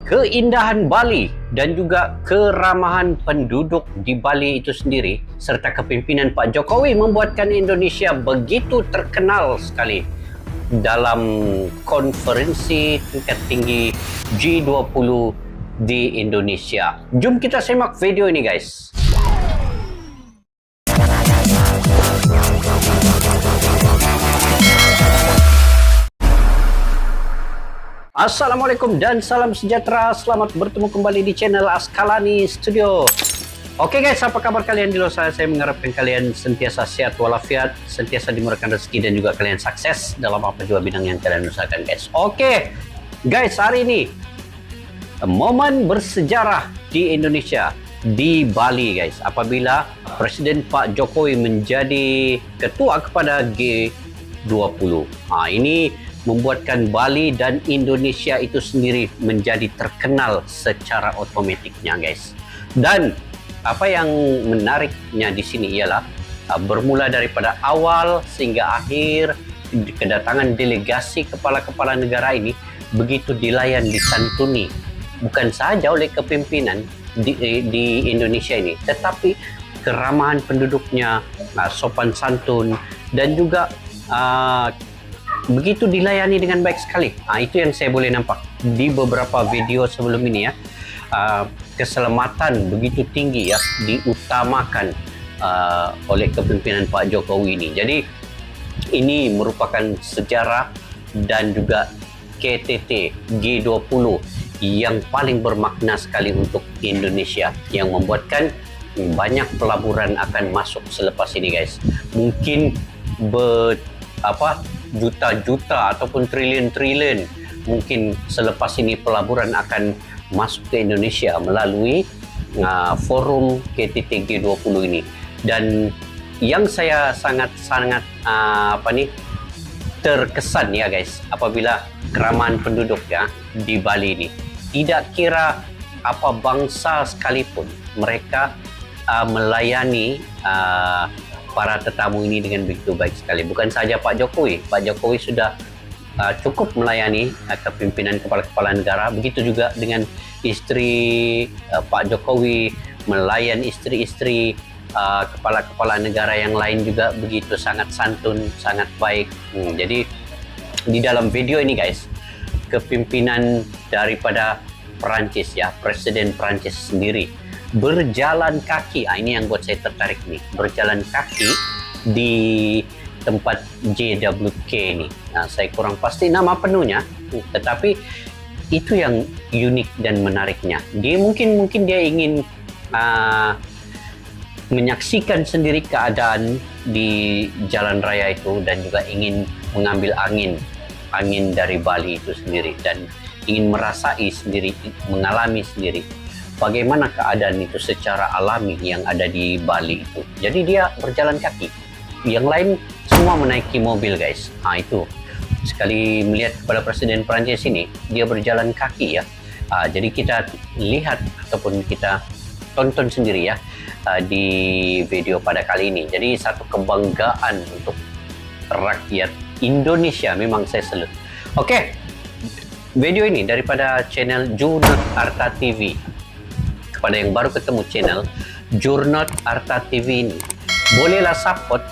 Keindahan Bali dan juga keramahan penduduk di Bali itu sendiri serta kepimpinan Pak Jokowi membuatkan Indonesia begitu terkenal sekali dalam konferensi tingkat tinggi G20 di Indonesia. Jom kita simak video ini, guys. Assalamualaikum dan salam sejahtera. Selamat bertemu kembali di channel Askalani Studio. Oke guys, apa kabar kalian di luar sana? Saya mengharapkan kalian sentiasa sehat walafiat, sentiasa dimurahkan rezeki dan juga kalian sukses dalam apa juga bidang yang kalian usahakan, guys. Oke guys, hari ini momen bersejarah di Indonesia, di Bali, guys, apabila Presiden Pak Jokowi menjadi ketua kepada G20. Ini membuatkan Bali dan Indonesia itu sendiri menjadi terkenal secara otomatiknya, guys. Dan apa yang menariknya di sini ialah bermula daripada awal sehingga akhir kedatangan delegasi kepala-kepala negara ini begitu dilayan, disantuni bukan sahaja oleh kepimpinan di Indonesia ini, tetapi keramahan penduduknya, sopan santun, dan juga begitu dilayani dengan baik sekali. Itu yang saya boleh nampak di beberapa video sebelum ini, ya. Keselamatan begitu tinggi, ya, diutamakan oleh kepimpinan Pak Jokowi ini. Jadi ini merupakan sejarah dan juga KTT G20 yang paling bermakna sekali untuk Indonesia, yang membuatkan banyak pelaburan akan masuk selepas ini, guys. Mungkin juta-juta ataupun triliun-triliun mungkin selepas ini pelaburan akan masuk ke Indonesia melalui forum KTT G20 ini. Dan yang saya sangat-sangat terkesan, ya guys, apabila keramahan penduduk, ya, di Bali ini, tidak kira apa bangsa sekalipun, mereka melayani para tetamu ini dengan begitu baik sekali. Bukan saja Pak Jokowi sudah cukup melayani kepimpinan kepala-kepala negara, begitu juga dengan istri Pak Jokowi melayan istri-istri kepala-kepala negara yang lain juga begitu sangat santun, sangat baik. Jadi di dalam video ini, guys, kepimpinan daripada Perancis, ya, Presiden Perancis sendiri berjalan kaki. Ini yang buat saya tertarik nih, berjalan kaki di tempat JWK ini. Saya kurang pasti nama penuhnya, tetapi itu yang unik dan menariknya. Dia mungkin dia ingin menyaksikan sendiri keadaan di jalan raya itu dan juga ingin mengambil angin dari Bali itu sendiri dan ingin merasai sendiri, mengalami sendiri bagaimana keadaan itu secara alami yang ada di Bali itu. Jadi dia berjalan kaki. Yang lain semua menaiki mobil, guys. Itu. Sekali melihat kepada Presiden Perancis ini, dia berjalan kaki, ya. Jadi kita lihat ataupun kita tonton sendiri, ya, di video pada kali ini. Jadi satu kebanggaan untuk rakyat Indonesia. Memang saya salut. Oke. Video ini daripada channel Jurnot Arta TV. Kepada yang baru ketemu channel Jurnot Arta TV ini, bolehlah support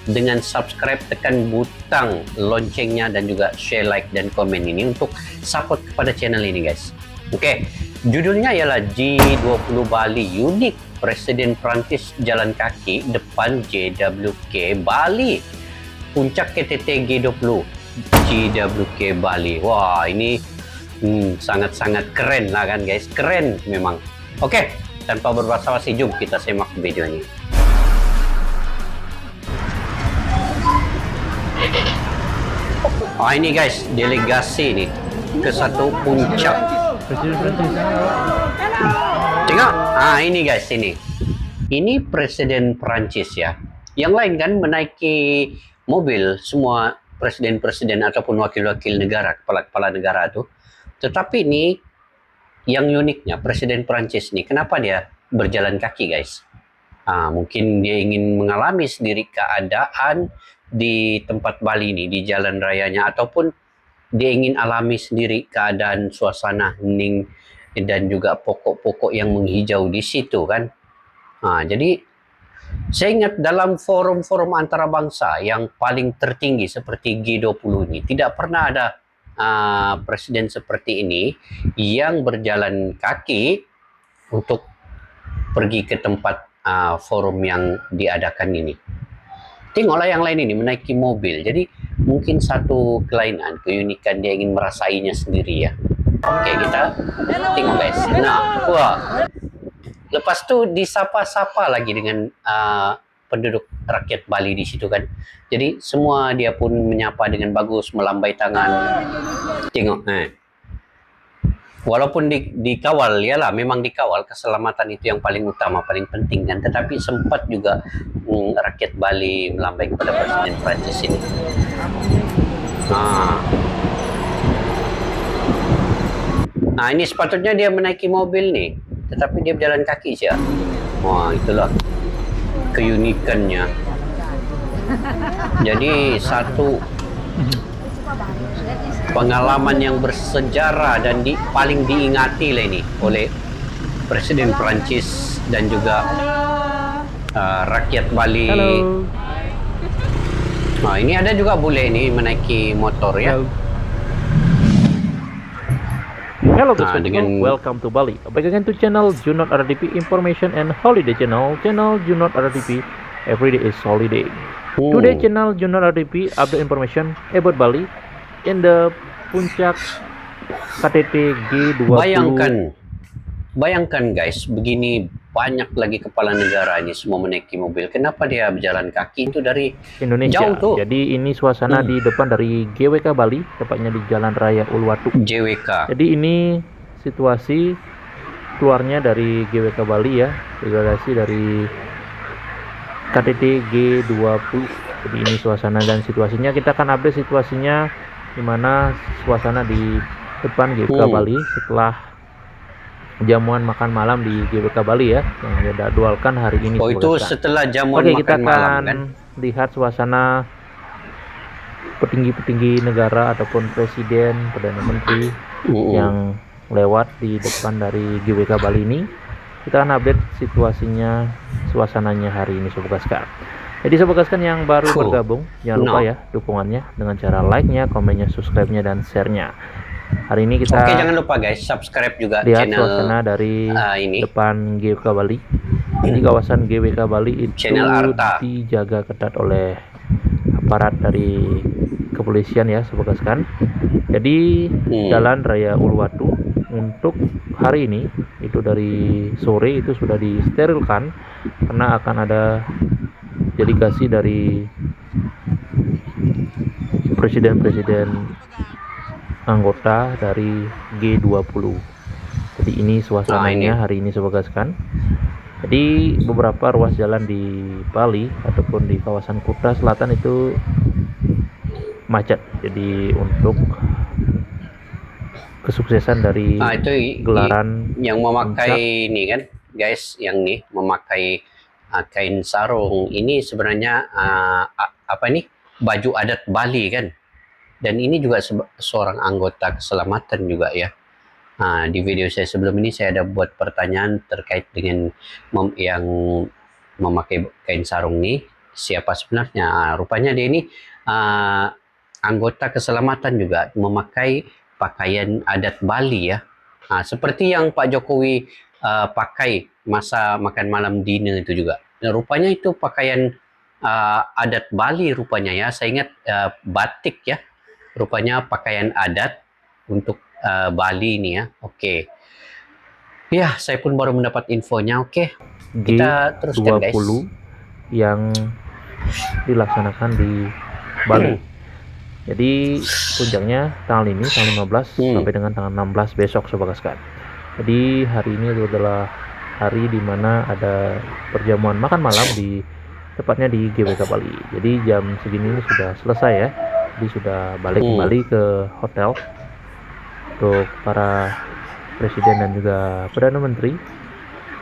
dengan subscribe, tekan butang loncengnya dan juga share, like, dan komen ini untuk support kepada channel ini, guys. Oke, judulnya ialah G20 Bali Unik, Presiden Prancis jalan kaki depan JWK Bali, puncak KTT G20 JWK Bali. Wah, ini sangat-sangat keren lah, kan, guys. Keren memang. Oke, tanpa berbasa-basi, jom kita simak video ini. Ini, guys, delegasi nih ke satu puncak. Tengok, ini, guys, ini. Ini Presiden Perancis, ya. Yang lain kan menaiki mobil, semua presiden-presiden ataupun wakil-wakil negara, kepala-kepala negara itu. Tetapi ini yang uniknya, Presiden Perancis ini, kenapa dia berjalan kaki, guys? Mungkin dia ingin mengalami sendiri keadaan di tempat Bali ini, di jalan rayanya, ataupun dia ingin alami sendiri keadaan suasana hening dan juga pokok-pokok yang menghijau di situ kan. Jadi saya ingat dalam forum-forum antarabangsa yang paling tertinggi seperti G20 ini, tidak pernah ada presiden seperti ini yang berjalan kaki untuk pergi ke tempat forum yang diadakan ini. Tengoklah yang lain ini menaiki mobil. Jadi mungkin satu kelainan, keunikan dia ingin merasainya sendiri ya. Oke, kita tengok guys. Nah, wah. Lepas tu disapa-sapa lagi dengan penduduk rakyat Bali di situ kan. Jadi semua dia pun menyapa dengan bagus, melambai tangan. Tengok, walaupun dikawal, ya lah, memang dikawal, keselamatan itu yang paling utama, paling penting kan. Tetapi sempat juga rakyat Bali melambai kepada Presiden Prancis ini. Nah, ini sepatutnya dia menaiki mobil nih, tetapi dia berjalan kaki sih ya. Wah, itulah keunikannya. Jadi satu pengalaman yang bersejarah dan paling diingati lah ini oleh Presiden Prancis dan juga rakyat Bali. Halo. Nah, ini ada juga bule ini menaiki motor ya. Hello guys, welcome to Bali. Back again to channel Junot RDP Information and Holiday Channel. Channel Junot RDP, every day is holiday. Today channel Junot RDP update information about Bali in the puncak KTT G20. Bayangkan guys, begini banyak lagi kepala negara ini semua menaiki mobil. Kenapa dia berjalan kaki itu dari Indonesia? Jauh tuh. Jadi ini suasana di depan dari GWK Bali, tepatnya di Jalan Raya Uluwatu. JWK. Jadi ini situasi keluarnya dari GWK Bali ya, degradasi dari KTT G20. Jadi ini suasana dan situasinya, kita akan update situasinya dimana suasana di depan GWK Bali setelah jamuan makan malam di GWK Bali ya, yang dijadwalkan hari ini. Oh, itu setelah jamuan makan kita malam kan? Lihat suasana petinggi-petinggi negara ataupun presiden, perdana menteri yang lewat di depan dari GWK Bali ini. Kita akan update situasinya, suasananya hari ini Sobat Gaskar. Jadi Sobat Gaskar yang baru bergabung, jangan lupa ya dukungannya dengan cara like-nya, komennya, subscribe-nya, dan share-nya. Hari ini kita jangan lupa guys, subscribe juga lihat channel suasana dari ini. Depan GWK Bali. Ini kawasan GWK Bali itu Channel Arta dijaga ketat oleh aparat dari kepolisian ya Sobat Gaskar. Jadi Jalan Raya Uluwatu untuk hari ini itu dari sore itu sudah disterilkan karena akan ada delegasi dari presiden-presiden anggota dari G20. Jadi ini suasananya hari ini Sobat Gaskar. Jadi beberapa ruas jalan di Bali ataupun di kawasan Kuta Selatan itu macet. Jadi untuk kesuksesan dari itu gelaran yang memakai ini kan guys, yang nih memakai kain sarung ini sebenarnya apa nih, baju adat Bali kan. Dan ini juga seorang anggota keselamatan juga ya. Di video saya sebelum ini saya ada buat pertanyaan terkait dengan yang memakai kain sarung nih, siapa sebenarnya. Rupanya dia ini anggota keselamatan juga, memakai pakaian adat Bali ya. Seperti yang Pak Jokowi pakai masa makan malam dinner itu juga. Rupanya itu pakaian adat Bali rupanya ya. Saya ingat batik ya. Rupanya pakaian adat untuk Bali ini ya. Oke. Ya, saya pun baru mendapat infonya. Oke. Kita teruskan guys. G20 yang dilaksanakan di Bali. Jadi puncaknya tanggal ini tanggal 15 sampai dengan tanggal 16 besok Sobat Gaskar. Jadi hari ini adalah hari di mana ada perjamuan makan malam di tepatnya di GWK Bali. Jadi jam segini sudah selesai ya. Jadi sudah balik kembali ke hotel untuk para presiden dan juga perdana menteri.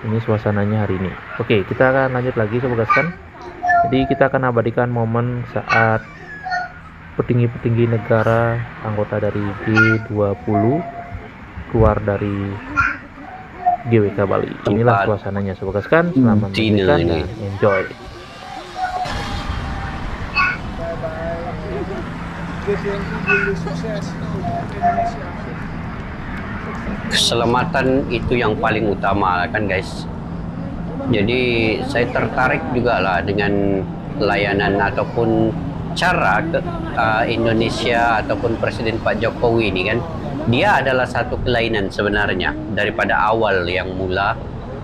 Ini suasananya hari ini. Oke, kita akan lanjut lagi Sobat Gaskar. Jadi kita akan abadikan momen saat petinggi-petinggi negara anggota dari G20 keluar dari GWK Bali. Inilah suasananya Sobat Gaskan. Selamat menyaksikan dan enjoy. Keselamatan itu yang paling utama kan guys. Jadi saya tertarik juga lah dengan layanan ataupun cara Indonesia ataupun Presiden Pak Jokowi ini kan. Dia adalah satu kelainan sebenarnya daripada awal yang mula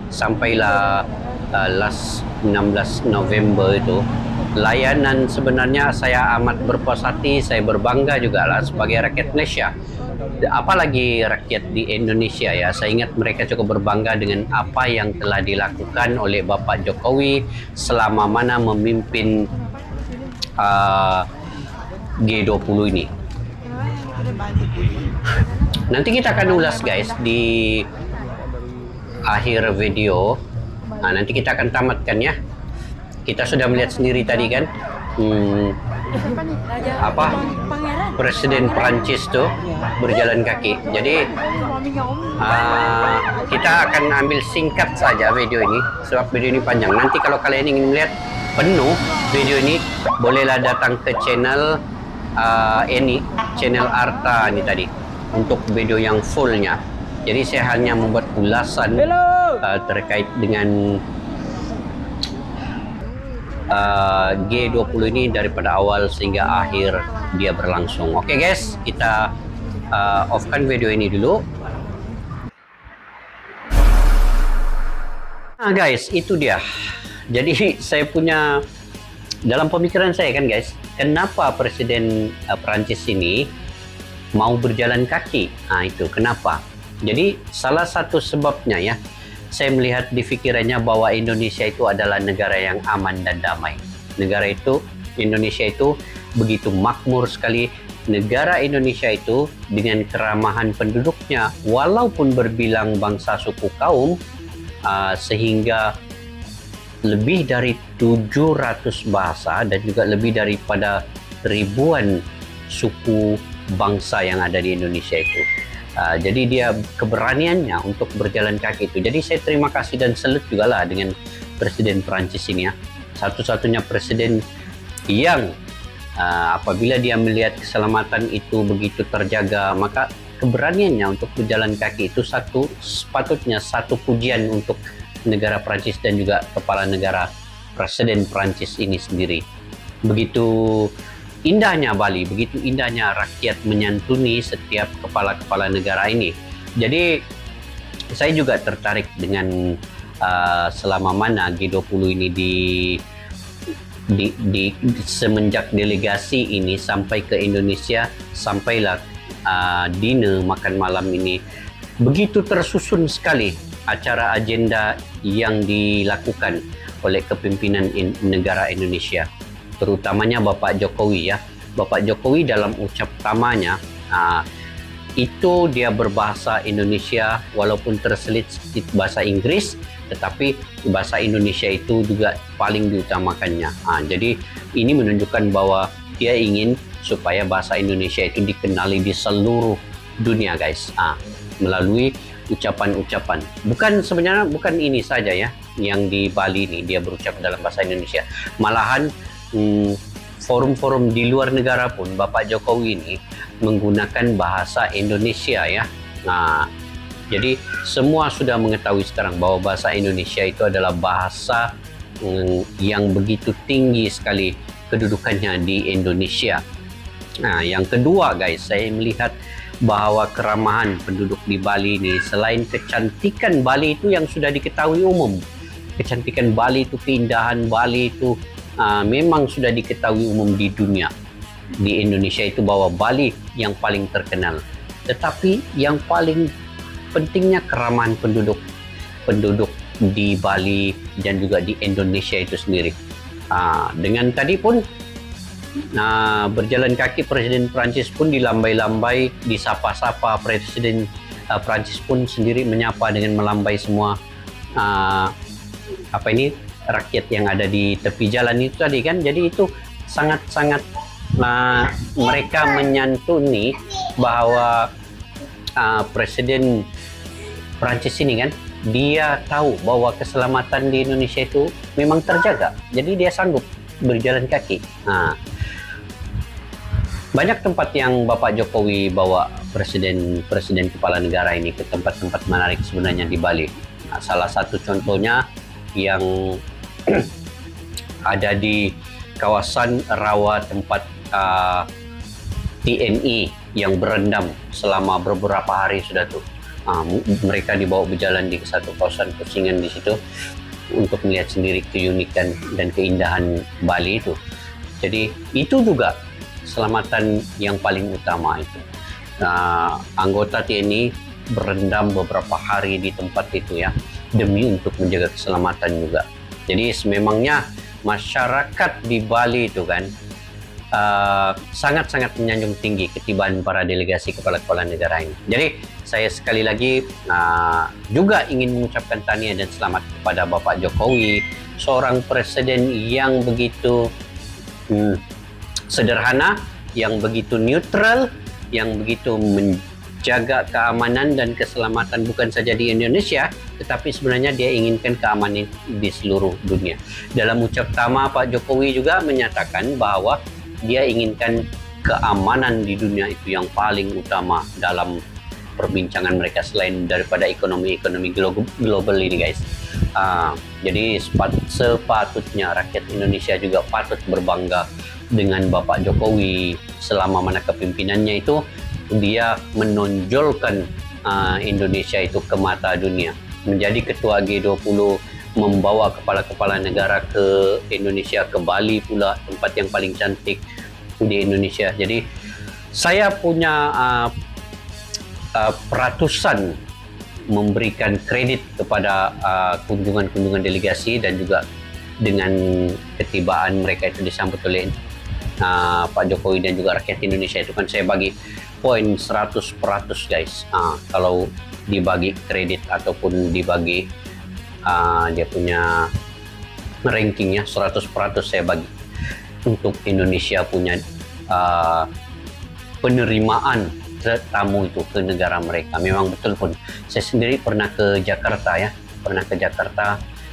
sampailah last 16 November itu. Layanan sebenarnya saya amat berpuas hati, saya berbangga juga lah sebagai rakyat Malaysia. Apalagi rakyat di Indonesia ya, saya ingat mereka cukup berbangga dengan apa yang telah dilakukan oleh Bapak Jokowi selama mana memimpin G20 ini. Nanti kita akan ulas guys di akhir video. Nah, nanti kita akan tamatkan ya. Kita sudah melihat sendiri tadi kan Presiden Prancis tuh berjalan kaki. Jadi kita akan ambil singkat saja video ini sebab video ini panjang. Nanti kalau kalian ingin melihat penuh video ini, bolehlah datang ke channel ini, channel Arta ini tadi untuk video yang fullnya. Jadi saya hanya membuat ulasan terkait dengan G20 ini daripada awal sehingga akhir dia berlangsung. Oke guys, kita off-kan video ini dulu. Nah guys, itu dia. Jadi saya punya dalam pemikiran saya kan guys, kenapa Presiden Prancis ini mau berjalan kaki? Nah itu kenapa. Jadi salah satu sebabnya ya, saya melihat di pikirannya bahwa Indonesia itu adalah negara yang aman dan damai. Indonesia itu begitu makmur sekali. Negara Indonesia itu dengan keramahan penduduknya, walaupun berbilang bangsa suku kaum, sehingga lebih dari 700 bahasa dan juga lebih daripada ribuan suku bangsa yang ada di Indonesia itu. Jadi dia keberaniannya untuk berjalan kaki itu. Jadi saya terima kasih dan salut juga lah dengan Presiden Prancis ini ya. Satu-satunya presiden yang apabila dia melihat keselamatan itu begitu terjaga, maka keberaniannya untuk berjalan kaki itu sepatutnya satu pujian untuk negara Prancis dan juga kepala negara Presiden Prancis ini sendiri. Begitu indahnya Bali, begitu indahnya rakyat menyantuni setiap kepala-kepala negara ini. Jadi saya juga tertarik dengan selama mana G20 ini semenjak delegasi ini sampai ke Indonesia, sampailah dinner makan malam ini. Begitu tersusun sekali acara agenda yang dilakukan oleh kepimpinan negara Indonesia, terutamanya Bapak Jokowi ya. Bapak Jokowi dalam ucap pertamanya itu dia berbahasa Indonesia walaupun terselit sedikit bahasa Inggris, tetapi bahasa Indonesia itu juga paling diutamakannya. Jadi ini menunjukkan bahwa dia ingin supaya bahasa Indonesia itu dikenali di seluruh dunia guys, melalui ucapan-ucapan. Sebenarnya bukan ini saja ya yang di Bali ini dia berucap dalam bahasa Indonesia, malahan forum-forum di luar negara pun Bapak Jokowi ini menggunakan bahasa Indonesia ya. Jadi semua sudah mengetahui sekarang bahwa bahasa Indonesia itu adalah bahasa yang begitu tinggi sekali kedudukannya di Indonesia. Yang kedua guys, saya melihat bahwa keramahan penduduk di Bali ini, selain kecantikan Bali itu yang sudah diketahui umum, kecantikan Bali itu, keindahan Bali itu memang sudah diketahui umum di dunia. Di Indonesia itu bahwa Bali yang paling terkenal, tetapi yang paling pentingnya keramahan penduduk di Bali dan juga di Indonesia itu sendiri. Dengan tadi pun berjalan kaki Presiden Prancis pun dilambai-lambai, disapa-sapa. Presiden Prancis pun sendiri menyapa dengan melambai semua rakyat yang ada di tepi jalan itu tadi kan. Jadi itu sangat-sangat mereka menyantuni bahwa Presiden Prancis ini kan, dia tahu bahwa keselamatan di Indonesia itu memang terjaga, jadi dia sanggup berjalan kaki. Banyak tempat yang Bapak Jokowi bawa presiden kepala negara ini ke tempat-tempat menarik sebenarnya di Bali. Salah satu contohnya yang ada di kawasan rawa tempat TNI yang berendam selama beberapa hari sudah tuh. Mereka dibawa berjalan di satu kawasan Kucingan di situ untuk melihat sendiri keunikan dan keindahan Bali itu. Jadi itu juga keselamatan yang paling utama itu. Anggota TNI berendam beberapa hari di tempat itu ya, demi untuk menjaga keselamatan juga. Jadi sememangnya masyarakat di Bali itu kan sangat-sangat menyanjung tinggi ketibaan para delegasi kepala-kepala negara ini. Jadi saya sekali lagi juga ingin mengucapkan tahniah dan selamat kepada Bapak Jokowi, seorang presiden yang begitu sederhana, yang begitu neutral, yang begitu menjaga keamanan dan keselamatan bukan saja di Indonesia, tetapi sebenarnya dia inginkan keamanan di seluruh dunia. Dalam ucap pertama, Pak Jokowi juga menyatakan bahwa dia inginkan keamanan di dunia itu yang paling utama dalam perbincangan mereka selain daripada ekonomi global ini, guys. Jadi sepatutnya rakyat Indonesia juga patut berbangga dengan Bapak Jokowi. Selama mana kepimpinannya itu, dia menonjolkan Indonesia itu ke mata dunia, menjadi ketua G20, membawa kepala-kepala negara ke Indonesia, ke Bali pula, tempat yang paling cantik di Indonesia. Jadi saya punya peratusan memberikan kredit kepada kunjungan-kunjungan delegasi, dan juga dengan ketibaan mereka itu disambut oleh Pak Jokowi dan juga rakyat Indonesia itu kan, saya bagi poin 100%, guys. Kalau dibagi kredit ataupun dibagi dia punya rankingnya, 100% saya bagi untuk Indonesia punya penerimaan tamu itu ke negara mereka. Memang betul pun, saya sendiri pernah ke Jakarta ya,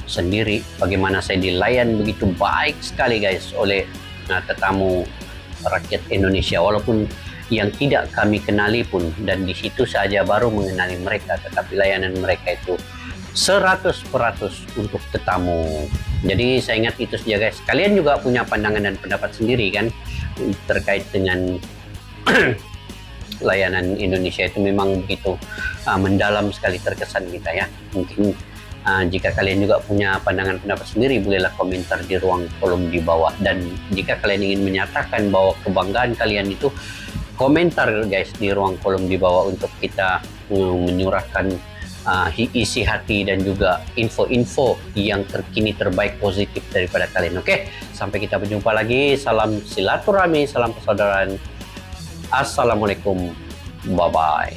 sendiri, bagaimana saya dilayan begitu baik sekali, guys, oleh tetamu rakyat Indonesia, walaupun yang tidak kami kenali pun, dan di situ saja baru mengenali mereka, tetapi layanan mereka itu 100% untuk tetamu. Jadi saya ingat itu saja, guys. Kalian juga punya pandangan dan pendapat sendiri kan terkait dengan layanan Indonesia itu memang begitu mendalam sekali terkesan kita ya. Mungkin jika kalian juga punya pandangan pendapat sendiri, bolehlah komentar di ruang kolom di bawah. Dan jika kalian ingin menyatakan bahwa kebanggaan kalian itu, komentar, guys, di ruang kolom di bawah untuk kita menyurahkan isi hati dan juga info-info yang terkini terbaik positif daripada kalian. Oke, sampai kita berjumpa lagi. Salam silaturahmi, salam persaudaraan. Assalamualaikum, bye-bye.